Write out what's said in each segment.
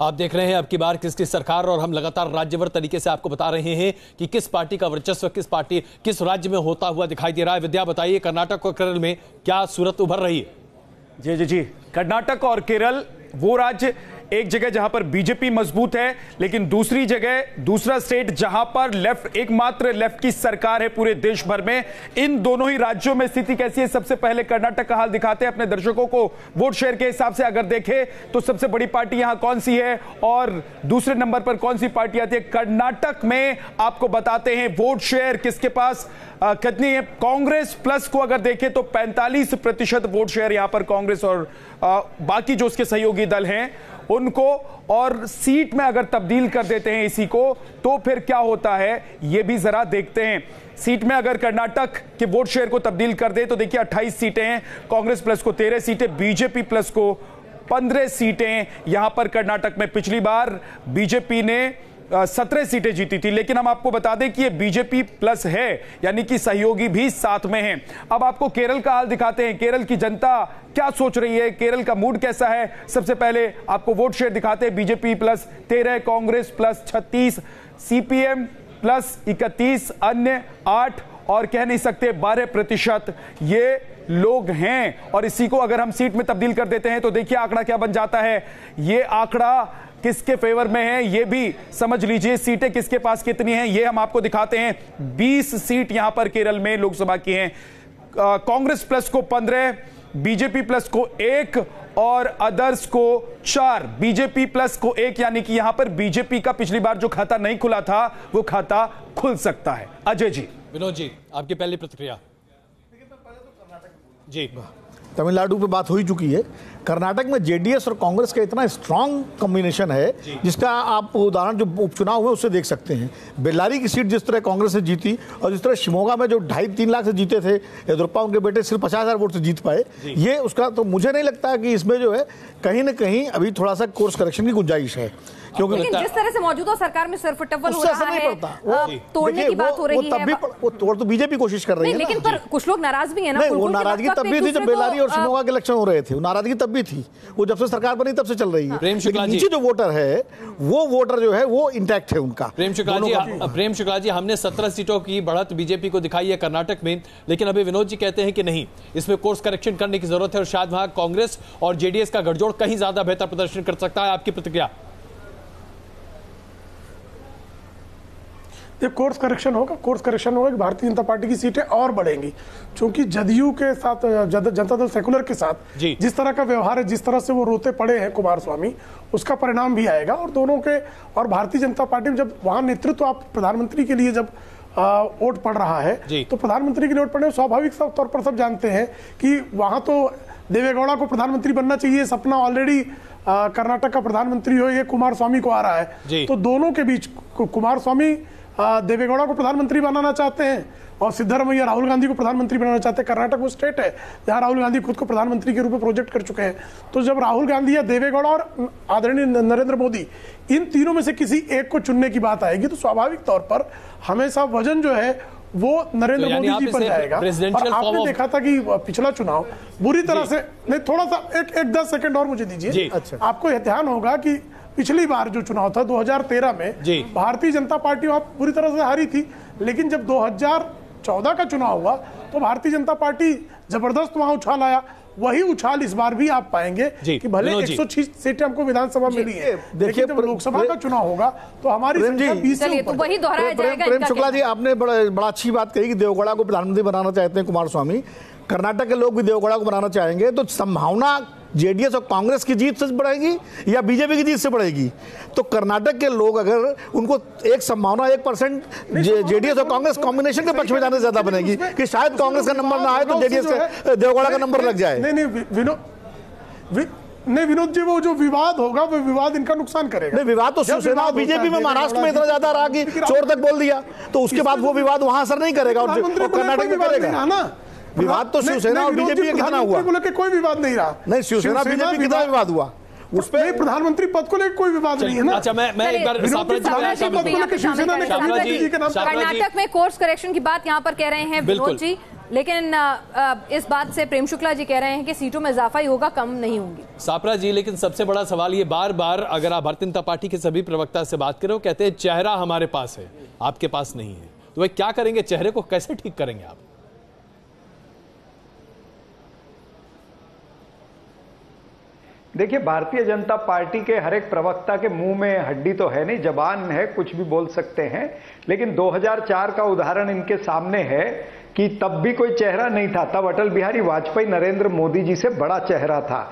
आप देख रहे हैं अब की बार किसकी सरकार, और हम लगातार राज्यभर तरीके से आपको बता रहे हैं कि किस पार्टी का वर्चस्व किस राज्य में होता हुआ दिखाई दे रहा है। विद्या, बताइए कर्नाटक और केरल में क्या सूरत उभर रही है? जी, कर्नाटक और केरल वो राज्य, एक जगह जहां पर बीजेपी मजबूत है, लेकिन दूसरी जगह दूसरा स्टेट जहां पर लेफ्ट, एकमात्र लेफ्ट की सरकार है पूरे देश भर में। इन दोनों ही राज्यों में स्थिति कैसी है? सबसे पहले कर्नाटक का हाल दिखाते हैं अपने दर्शकों को। वोट शेयर के हिसाब से अगर देखें तो सबसे बड़ी पार्टी यहां कौन सी है और दूसरे नंबर पर कौन सी पार्टी आती है। कर्नाटक में आपको बताते हैं वोट शेयर किसके पास कितनी है। कांग्रेस प्लस को अगर देखें तो 45% वोट शेयर यहां पर कांग्रेस और बाकी जो उसके सहयोगी दल हैं उनको, और सीट में अगर तब्दील कर देते हैं इसी को तो फिर क्या होता है ये भी जरा देखते हैं। सीट में अगर कर्नाटक के वोट शेयर को तब्दील कर दे तो देखिए 28 सीटें हैं, कांग्रेस प्लस को 13 सीटें, बीजेपी प्लस को 15 सीटें यहां पर कर्नाटक में। पिछली बार बीजेपी ने 17 सीटें जीती थी, लेकिन हम आपको बता दें कि ये बीजेपी प्लस है, यानी कि सहयोगी भी साथ में हैं। अब आपको केरल का हाल दिखाते हैं, केरल की जनता क्या सोच रही है, केरल का मूड कैसा है। सबसे पहले आपको वोट शेयर दिखाते हैं, BJP plus 13, Congress plus 36, CPM plus 31, अन्य 8 और कह नहीं सकते 12% ये लोग हैं। और इसी को अगर हम सीट में तब्दील कर देते हैं तो देखिए आंकड़ा क्या बन जाता है। ये आंकड़ा किसके फेवर में है ये भी समझ लीजिए। सीटें किसके पास कितनी हैं ये हम आपको दिखाते हैं। 20 सीट यहां पर केरल में लोकसभा की हैं। कांग्रेस प्लस को 15, बीजेपी प्लस को 1 और अदर्स को 4। बीजेपी प्लस को 1, यानी कि यहां पर बीजेपी का पिछली बार जो खाता नहीं खुला था वो खाता खुल सकता है। अजय जी, विनोद जी, आपकी पहली प्रतिक्रिया। जी, तमिलनाडु पे बात हो ही चुकी है। कर्नाटक में जेडीएस और कांग्रेस का इतना स्ट्रांग कॉम्बिनेशन है जिसका आप उदाहरण जो उपचुनाव हुए उससे देख सकते हैं। बेल्लारी की सीट जिस तरह कांग्रेस ने जीती और जिस तरह शिमोगा में जो 2.5-3 लाख से जीते थे येदियुरप्पा, उनके बेटे सिर्फ 50,000 वोट से जीत पाए, ये उसका तो मुझे नहीं लगता कि इसमें जो है कहीं ना कहीं अभी थोड़ा सा कोर्स करेक्शन की गुंजाइश है, क्योंकि जिस तरह से मौजूदा सरकार में सिर्फ टप्पल हो रहा है, तोड़ने की बात हो रही है, वो तोड़ तो बीजेपी कोशिश कर रही है, लेकिन पर कुछ लोग नाराज भी है ना। वो नाराजगी तब भी थी जब बेल्लारी और शिमोगा के इलेक्शन हो रहे थे, वो नाराजगी तब भी थी, वो जब से सरकार बनी तब से चल रही है। लेकिन नीचे जो वोटर है वो वोटर जो है वो इंटैक्ट है उनका। प्रेम शुक्ला जी, हमने 17 सीटों की बढ़त बीजेपी को दिखाई है कर्नाटक में, लेकिन अभी विनोद जी कहते हैं कि नहीं, इसमें कोर्स करेक्शन करने की जरूरत है और शायद वहां कांग्रेस और जेडीएस का गठजोड़ कहीं ज्यादा बेहतर प्रदर्शन कर सकता है। आपकी प्रतिक्रिया? कोर्स करेक्शन होगा कि भारतीय जनता पार्टी की सीटें और बढ़ेंगी, क्योंकि जदयू के साथ, जनता दल सेकुलर के साथ जिस तरह का व्यवहार है, जिस तरह से वो रोते पड़े हैं कुमारस्वामी, उसका परिणाम भी आएगा। और दोनों के, और भारतीय जनता पार्टी में जब वहां नेतृत्व, आप प्रधानमंत्री के लिए जब वोट पड़ रहा है तो प्रधानमंत्री के लिए वोट पड़ने स्वाभाविक तौर पर सब जानते हैं कि वहां तो देवेगौड़ा को प्रधानमंत्री बनना चाहिए, सपना ऑलरेडी कर्नाटक का प्रधानमंत्री हो, ये कुमारस्वामी को आ रहा है। तो दोनों के बीच कुमारस्वामी देवेगौड़ा को प्रधानमंत्री बनाना चाहते हैं और सिद्धरामैया राहुल गांधी को प्रधानमंत्री बनाना चाहते हैं। कर्नाटक वो स्टेट है जहां राहुल गांधी खुद को प्रधानमंत्री के रूप में प्रोजेक्ट कर चुके हैं। तो जब राहुल गांधी या देवेगौड़ा और आदरणीय नरेंद्र मोदी, इन तीनों में से किसी एक को चुनने की बात आएगी तो स्वाभाविक तौर पर हमेशा वजन जो है वो नरेंद्र मोदी जी पर जाएगा। और आपने देखा था कि पिछला चुनाव बुरी तरह से, नहीं थोड़ा सा एक 10 सेकंड और मुझे दीजिए। आपको यह ध्यान होगा कि पिछली बार जो चुनाव था 2013 में भारतीय जनता पार्टी वहां पूरी तरह से हारी थी, लेकिन जब 2014 का चुनाव हुआ तो भारतीय जनता पार्टी जबरदस्त वहां उछाल आया। वही उछाल इस बार भी आप पाएंगे कि भले 106 सीटें हमको विधानसभा मिली है, लेकिन जब लोकसभा का चुनाव होगा तो हमारी संख्या 20 से ऊपर। वही दोहराया जाएगा। प्रेम शुक्ला जी, आपने बड़ा अच्छी बात कही कि देवेगौड़ा को प्रधानमंत्री बनाना चाहते हैं कुमारस्वामी। कर्नाटक के लोग भी देवेगौड़ा को बनाना चाहेंगे, तो संभावना जेडीएस और कांग्रेस की जीत से बढ़ेगी या बीजेपी की जीत से बढ़ेगी? तो कर्नाटक के लोग अगर उनको एक संभावना 1% जेडीएस और कांग्रेस कॉम्बिनेशन के पक्ष में जाने से ज्यादा बनेगी कि शायद कांग्रेस का नंबर ना आए तो जेडीएस का देवेगौड़ा का नंबर लग जाए। नहीं विनोद जी, वो जो विवाद होगा वो विवाद इनका नुकसान करेगा। नहीं, विवाद तो शिवसेना और बीजेपी में महाराष्ट्र में इतना ज्यादा रहा कि चोर तक बोल दिया, तो उसके बाद वो विवाद वहां असर नहीं करेगा और कर्नाटक में करेगा ना। विवाद तो शिवसेना और बीजेपी का कितना हुआ? बोले कि कोई विवाद नहीं रहा। नहीं, शिवसेना बीजेपी कितना विवाद हुआ उस पर? प्रधानमंत्री पद को लेकर कोई विवाद नहीं है ना। अच्छा, मैं एक बार कर्नाटक में कोर्स करेक्शन की बात यहाँ पर कह रहे हैं विनोद जी, लेकिन इस बात से प्रेम शुक्ला जी कह रहे हैं कि सीटों में इजाफा ही होगा, कम नहीं होंगी। सापरा जी, लेकिन सबसे बड़ा सवाल ये, बार बार अगर आप भारतीय जनता पार्टी के सभी प्रवक्ता से बात करें, कहते हैं चेहरा हमारे पास है, आपके पास नहीं है, तो वे क्या करेंगे? चेहरे को कैसे ठीक करेंगे आप? देखिए, भारतीय जनता पार्टी के हर एक प्रवक्ता के मुंह में हड्डी तो है नहीं, जबान है, कुछ भी बोल सकते हैं, लेकिन 2004 का उदाहरण इनके सामने है कि तब भी कोई चेहरा नहीं था। तब अटल बिहारी वाजपेयी नरेंद्र मोदी जी से बड़ा चेहरा था,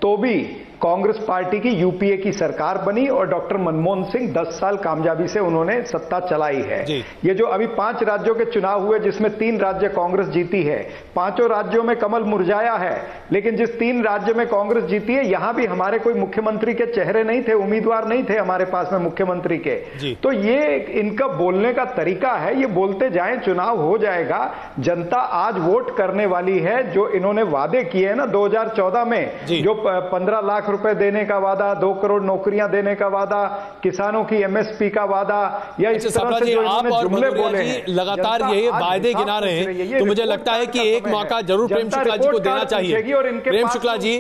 तो भी कांग्रेस पार्टी की यूपीए की सरकार बनी और डॉक्टर मनमोहन सिंह 10 साल कामयाबी से उन्होंने सत्ता चलाई है। ये जो अभी 5 राज्यों के चुनाव हुए जिसमें 3 राज्य कांग्रेस जीती है, 5 राज्यों में कमल मुरझाया है, लेकिन जिस 3 राज्य में कांग्रेस जीती है यहां भी हमारे कोई मुख्यमंत्री के चेहरे नहीं थे, उम्मीदवार नहीं थे हमारे पास में मुख्यमंत्री के। तो ये इनका बोलने का तरीका है, ये बोलते जाएं, चुनाव हो जाएगा, जनता आज वोट करने वाली है। जो इन्होंने वादे किए हैं ना 2014 में, जो 15 लाख रुपए देने का वादा, 2 करोड़ नौकरियां देने का वादा, किसानों की एमएसपी का वादा, या इस तरह से जो इन्होंने जुमले बोले हैं, लगातार ये वादे गिना रहे हैं, तो मुझे लगता है कि एक मौका जरूर प्रेम शुक्ला जी को देना चाहिए। प्रेम शुक्ला जी,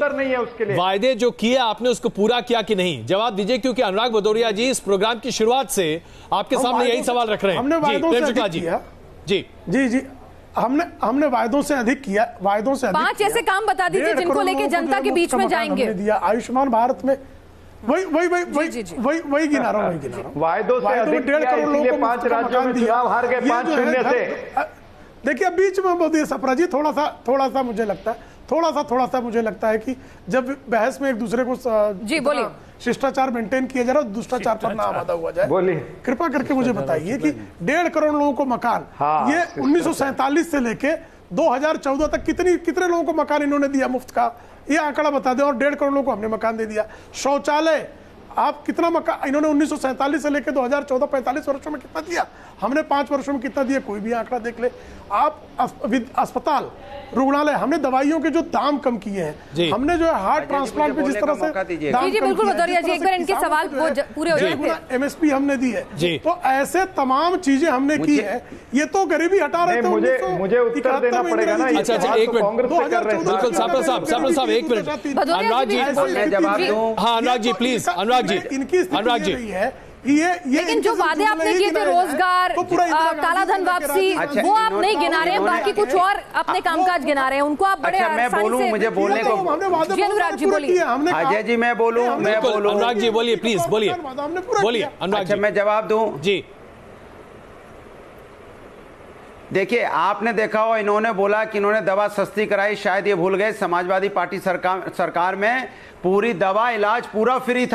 वादे जो किए आपने उसको पूरा किया कि नहीं, जवाब दीजिए, क्योंकि अनुराग भदौरिया जी इस प्रोग्राम की शुरुआत से आपके सामने यही सवाल रख रहे हैं। प्रेम शुक्ला जी, जी जी जी, हमने वायदों से अधिक किया, वायदों से अधिक 5 ऐसे काम बता दीजिए जिनको लेके जनता के बीच में जाएंगे। दिया आयुष्मान भारत में, वही गिना रहा हूँ, वायदों से अधिक 1.5 करोड़ लोगों को 5 राज्यों में चुनाव हार गए 5-0 से। देखिए बीच में बोलिए सपरा जी, थोड़ा सा मुझे लगता है कि जब बहस में एक दूसरे को जी बोलिए शिष्टाचार मेंटेन किया जा रहा है, दुष्टाचार पर ना आमादा हुआ जाए। बोलिए, कृपा करके मुझे बताइए कि 1.5 करोड़ लोगों को मकान, ये 1947 से लेके 2014 तक कितने लोगों को मकान इन्होंने दिया मुफ्त का, ये आंकड़ा बता दें। और 1.5 करोड़ लोगों को हमने मकान दे दिया। शौचालय आप कितना मकान इन्होंने 1947 से लेकर 2014 45 वर्षों में कितना दिया, हमने 5 वर्षों में कितना दिया, कोई भी आंकड़ा देख ले आप। अस्पताल, रुग्णालय, हमने दवाइयों के जो दाम कम किए हैं, हमने जो है हार्ट ट्रांसप्लांट पे जिस तरह से जी बिल्कुल भदौरिया जी, एक बार इनके सवाल पूरे हो जाएंगे। एमएसपी हमने दी है, तो ऐसे तमाम चीजें हमने की है। ये तो गरीबी हटा रहे थे, मुझे उत्तर देना पड़ेगा ना। अच्छा, एक मिनट, बिल्कुल सापरा साहब 1 मिनट, अनुराग जी, हाँ अनुराग जी प्लीज, अनुराग जी, लेकिन जो वादे आपने किए थे, रोजगार, काला धन वापसी, वो आप नहीं गिना रहे हैं, बाकी कुछ और अपने कामकाज गिना रहे हैं, उनको आप बड़े मैं बोलूं, मुझे बोलने को, अनुराग जी बोलिए। अजय जी मैं बोलूं, अनुराग जी बोलिए प्लीज, बोलिए अनुराग जी। मैं जवाब दूं जी। देखिए, आपने देखा हो, इन्होंने बोला कि इन्होंने दवा सस्ती कराई, शायद ये भूल गए समाजवादी पार्टी सरकार में पूरी दवा इलाज पूरा फ्री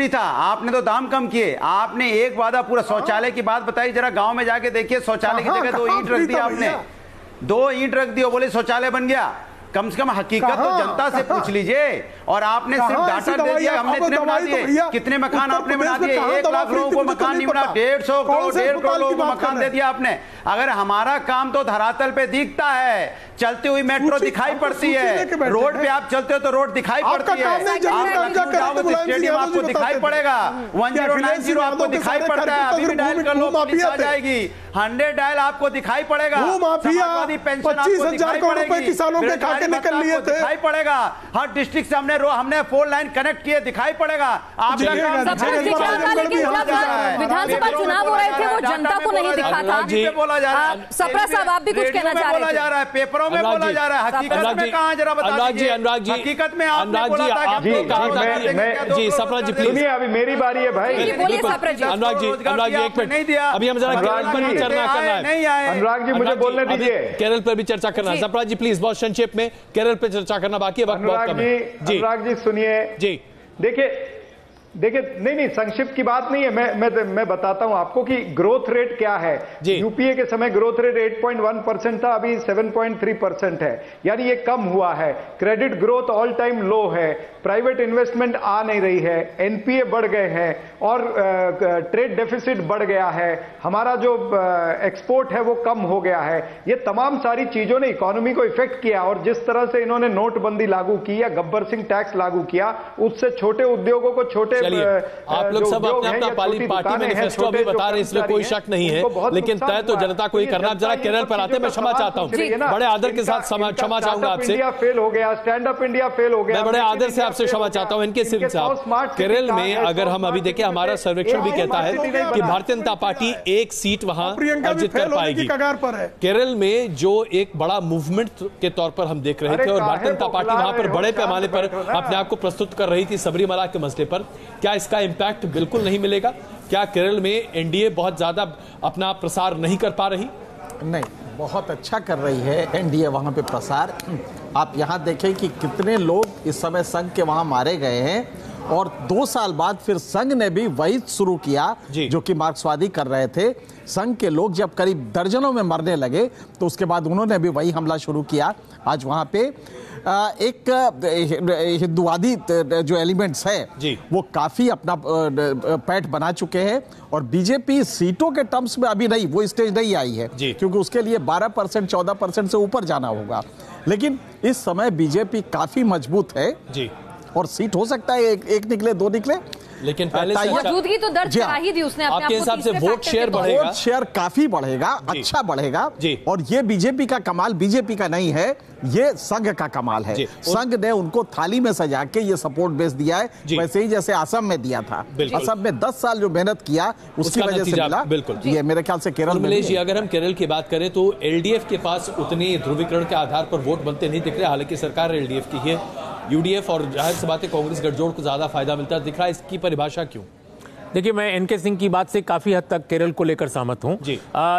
था। आपने तो दाम कम किए। आपने एक वादा पूरा, शौचालय की बात बताई, जरा गांव में जाके देखिए, शौचालय की जगह 2 ईंट रख दी आपने, 2 ईंट रख दी, बोले शौचालय बन गया। कम से कम हकीकत तो जनता से पूछ लीजिए। और आपने सिर्फ डाटा दे दिया, हमने इतने बना दिए, कितने मकान आपने बना दिए, 1 लाख लोगों को मकान नहीं बना, 1.5 करोड़ लोगों को मकान दे दिया आपने। अगर हमारा काम तो धरातल पे दिखता है, चलती हुई मेट्रो दिखाई पड़ती है, रोड पे आप चलते हो तो रोड दिखाई पड़ती है, स्टेडियम आपको दिखाई पड़ेगा, 1090 आपको दिखाई पड़ता है, अभी भी डायल कर लो पुलिस आ जाएगी, 100 डायल आपको दिखाई पड़ेगा, समाजवादी पेंशन आपको दिखाई पड़ेगी, किसानों के खाते निकल लिए थे, दिखाई पड़ेगा, हर डिस्ट्रिक्ट से हमने 4 लाइन कनेक्ट किए, दिखाई पड़ेगा। विधानसभा चुनाव हो रहे थे, वो जनता को नहीं दिखा था। बोला जा रहा है, सपरा साहब आप भी कुछ कहना चाह रहे हैं, पेपरों में बोला जा रहा है, हकीकत में कहां, जरा बता दीजिए। हकीकत में आपने बोला था कि जी सपरा जी प्लीज, अभी मेरी बारी है भाई। अनुराग जी एक मिनट नहीं दिया, अभी हम जरा केरल पर भी चर्चा करना है, नहीं आए अनुराग जी, मुझे बोलने दीजिए, केरल पर भी चर्चा करना है। सपरा जी प्लीज बहुत संक्षेप में, केरल पर चर्चा करना बाकी है, वक्त बहुत कम है। अनुराग जी सुनिए जी, देखिए नहीं संक्षिप्त की बात नहीं है, मैं बताता हूं आपको कि ग्रोथ रेट क्या है। यूपीए के समय ग्रोथ रेट 8.1% था, अभी 7.3% है, यानी ये कम हुआ है। क्रेडिट ग्रोथ ऑल टाइम लो है, प्राइवेट इन्वेस्टमेंट आ नहीं रही है, एनपीए बढ़ गए हैं और ट्रेड डेफिसिट बढ़ गया है, हमारा जो एक्सपोर्ट है वो कम हो गया है। ये तमाम सारी चीजों ने इकोनॉमी को इफेक्ट किया और जिस तरह से इन्होंने नोटबंदी लागू की या गब्बर सिंह टैक्स लागू किया, उससे छोटे उद्योगों को, छोटे आप लोग सब अपना अपना पार्टी मैनिफेस्टो अभी बता रहे हैं, इसमें कोई शक नहीं है, लेकिन तय तो जनता को ही करना। जरा केरल पर आते, मैं क्षमा चाहता हूँ, बड़े आदर के साथ क्षमा चाहूंगा आपसे। इंडिया फेल हो गया, स्टैंड अप इंडिया फेल हो गया। मैं बड़े आदर से आपसे क्षमा चाहता हूं। इनके सिर्फ साहब, केरल में अगर हम अभी देखें, हमारा सर्वेक्षण भी कहता है कि भारतीय जनता पार्टी एक सीट वहां अर्जित कर पाएगी। केरल में जो एक बड़ा मूवमेंट के तौर पर हम देख रहे थे और भारतीय जनता पार्टी वहां पर बड़े पैमाने पर अपने आप को प्रस्तुत कर रही थी सबरीमला के मसले पर, क्या इसका इंपैक्ट बिल्कुल नहीं मिलेगा? क्या केरल में एनडीए बहुत ज्यादा अपना प्रसार नहीं कर पा रही? नहीं, बहुत अच्छा कर रही है एनडीए वहां पे प्रसार। आप यहां देखें कि कितने लोग इस समय संघ के वहां मारे गए हैं, और 2 साल बाद फिर संघ ने भी वही शुरू किया जो कि मार्क्सवादी कर रहे थे। संघ के लोग जब करीब दर्जनों में मरने लगे तो उसके बाद उन्होंने भी वही हमला शुरू किया। आज वहां पे एक हिंदुवादी जो एलिमेंट्स है वो काफी अपना पैठ बना चुके हैं, और बीजेपी सीटों के टर्म्स में अभी नहीं, वो स्टेज नहीं आई है, क्योंकि उसके लिए 12% 14% से ऊपर जाना होगा। लेकिन इस समय बीजेपी काफी मजबूत है और सीट हो सकता है एक निकले, 2 निकले, लेकिन पहले से मौजूदगी तो दर्ज करा ही दी उसने अपने आपके हिसाब से वोट शेयर बढ़ेगा? वोट शेयर काफी बढ़ेगा, अच्छा बढ़ेगा। और ये बीजेपी का कमाल बीजेपी का नहीं है, ये संघ का कमाल है। संघ ने उनको थाली में सजा के ये सपोर्ट बेस दिया है, वैसे ही जैसे असम में दिया था। असम में 10 साल जो मेहनत किया उसकी वजह से मिला। बिल्कुल, ये मेरे ख्याल से केरल में जी। अगर हम केरल की बात करें तो एलडीएफ के पास उतनी ध्रुवीकरण के आधार पर वोट बनते नहीं दिख रहे, हालांकि सरकार एलडीएफ की है। यूडीएफ और जाहिर सी बात है कांग्रेस गठजोड़ को ज्यादा फायदा मिलता दिख रहा है, इसकी परिभाषा क्यों? देखिए, मैं एनके सिंह की बात से काफी हद तक केरल को लेकर सहमत हूं,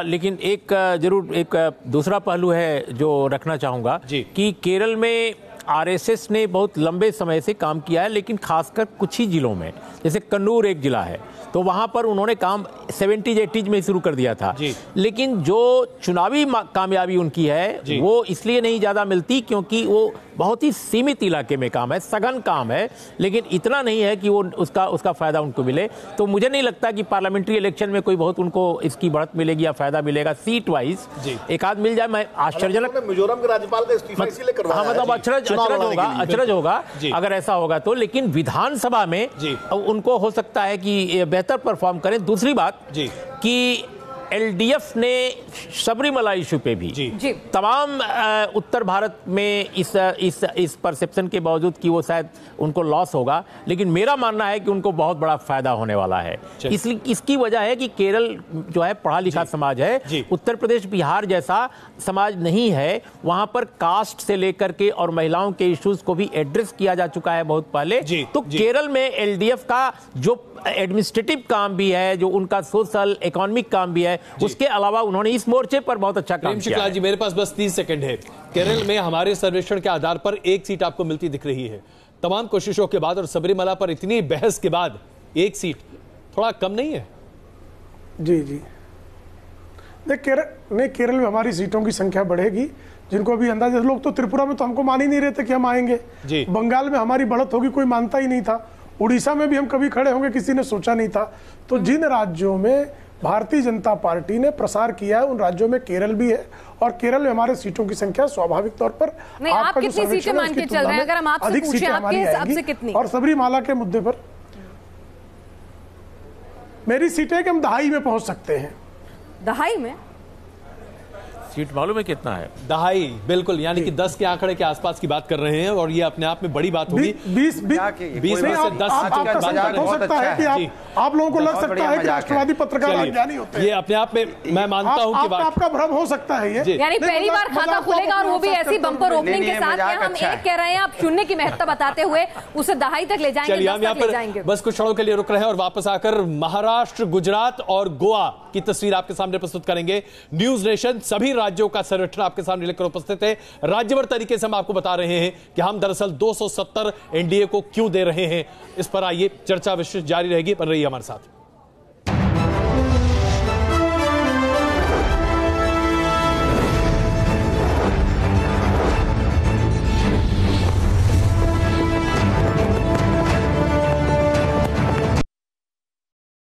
लेकिन एक जरूर एक दूसरा पहलू है जो रखना चाहूंगा कि केरल में आरएसएस ने बहुत लंबे समय से काम किया है, लेकिन खासकर कुछ ही जिलों में, जैसे कन्नूर एक जिला है, तो वहां पर उन्होंने काम 70s-80s में शुरू कर दिया था। लेकिन जो चुनावी कामयाबी उनकी है वो इसलिए नहीं ज्यादा मिलती क्योंकि वो बहुत ही सीमित इलाके में काम है, सघन काम है, लेकिन इतना नहीं है कि वो उसका फायदा उनको मिले। तो मुझे नहीं लगता कि पार्लियामेंट्री इलेक्शन में कोई बहुत उनको इसकी बढ़त मिलेगी या फायदा मिलेगा। सीट वाइज एक आध मिल जाए, मैं आश्चर्यजनक मिजोरम के राज्यपाल का इस्तीफा इसीलिए करवाया है। मतलब अचरज होगा अगर ऐसा होगा तो, लेकिन विधानसभा में उनको हो सकता है कि बेहतर परफॉर्म करें। दूसरी बात कि एलडीएफ ने सबरीमला इशू पे भी तमाम उत्तर भारत में इस परसेप्शन के बावजूद कि वो शायद उनको लॉस होगा, लेकिन मेरा मानना है कि उनको बहुत बड़ा फायदा होने वाला है। इसलिए इसकी वजह है कि केरल जो है पढ़ा लिखा समाज है, उत्तर प्रदेश बिहार जैसा समाज नहीं है। वहां पर कास्ट से लेकर के और महिलाओं के इश्यूज को भी एड्रेस किया जा चुका है बहुत पहले। तो केरल में एलडीएफ का जो एडमिनिस्ट्रेटिव काम भी है, जो उनका सोशल इकोनॉमिक काम भी है, उसके अलावा उन्होंने इस मोर्चे पर बहुत अच्छा काम किया है। जी, मेरे पास बस 30 सेकंड है। केरल में हमारे सर्वेक्षण के आधार पर एक सीट आपको मिलती दिख रही है, तमाम कोशिशों के बाद और सबरीमला पर इतनी बहस के बाद एक सीट थोड़ा कम नहीं है? जी देख, केरल में हमारी सीटों की संख्या बढ़ेगी, जिनको अभी अंदाजा, लोग तो त्रिपुरा में तो हमको मान ही नहीं रहे थे कि हम आएंगे, बंगाल में हमारी बढ़त होगी कोई मानता ही नहीं था, उड़ीसा में भी हम कभी खड़े होंगे किसी ने सोचा नहीं था। तो जिन राज्यों में भारतीय जनता पार्टी ने प्रसार किया है उन राज्यों में केरल भी है, और केरल में हमारे सीटों की संख्या स्वाभाविक तौर पर आप कितनी सीटें मान के चल रहे हैं? अगर हम आपसे पूछें आपके हिसाब से कितनी? और सबरीमाला के मुद्दे पर मेरी सीटें कि हम दहाई में पहुंच सकते हैं। दहाई में सीट मालूम है कितना है? दहाई, बिल्कुल, यानी कि 10 के आंकड़े के आसपास की बात कर रहे हैं, और ये अपने आप में बड़ी बात होगी। 20 में से 10 हो सकता है कि आप लोगों को लग सकता है कि राष्ट्रवादी पत्रकार अज्ञानी होते हैं। ये अपने आप में मैं मानता हूं कि आपका भ्रम हो सकता है ये, यानी पहली बार खाता खुलेगा और वो भी ऐसी बम्पर ओपनिंग के साथ। हम एक कह रहे हैं, आप शून्य की महत्ता बताते हुए उसे दहाई तक ले जाएंगे। चलिए, हम यहाँ पर बस कुछ क्षणों के लिए रुक रहे हैं और वापस आकर महाराष्ट्र, गुजरात और गोवा की तस्वीर आपके सामने प्रस्तुत करेंगे। न्यूज नेशन सभी राज्यों का सर्वेक्षण आपके सामने लेकर उपस्थित है। राज्यभर तरीके से हम आपको बता रहे हैं कि हम दरअसल 270 एनडीए को क्यों दे रहे हैं। इस पर आइए, चर्चा विस्तृत जारी रहेगी, बन रही है हमारे साथ।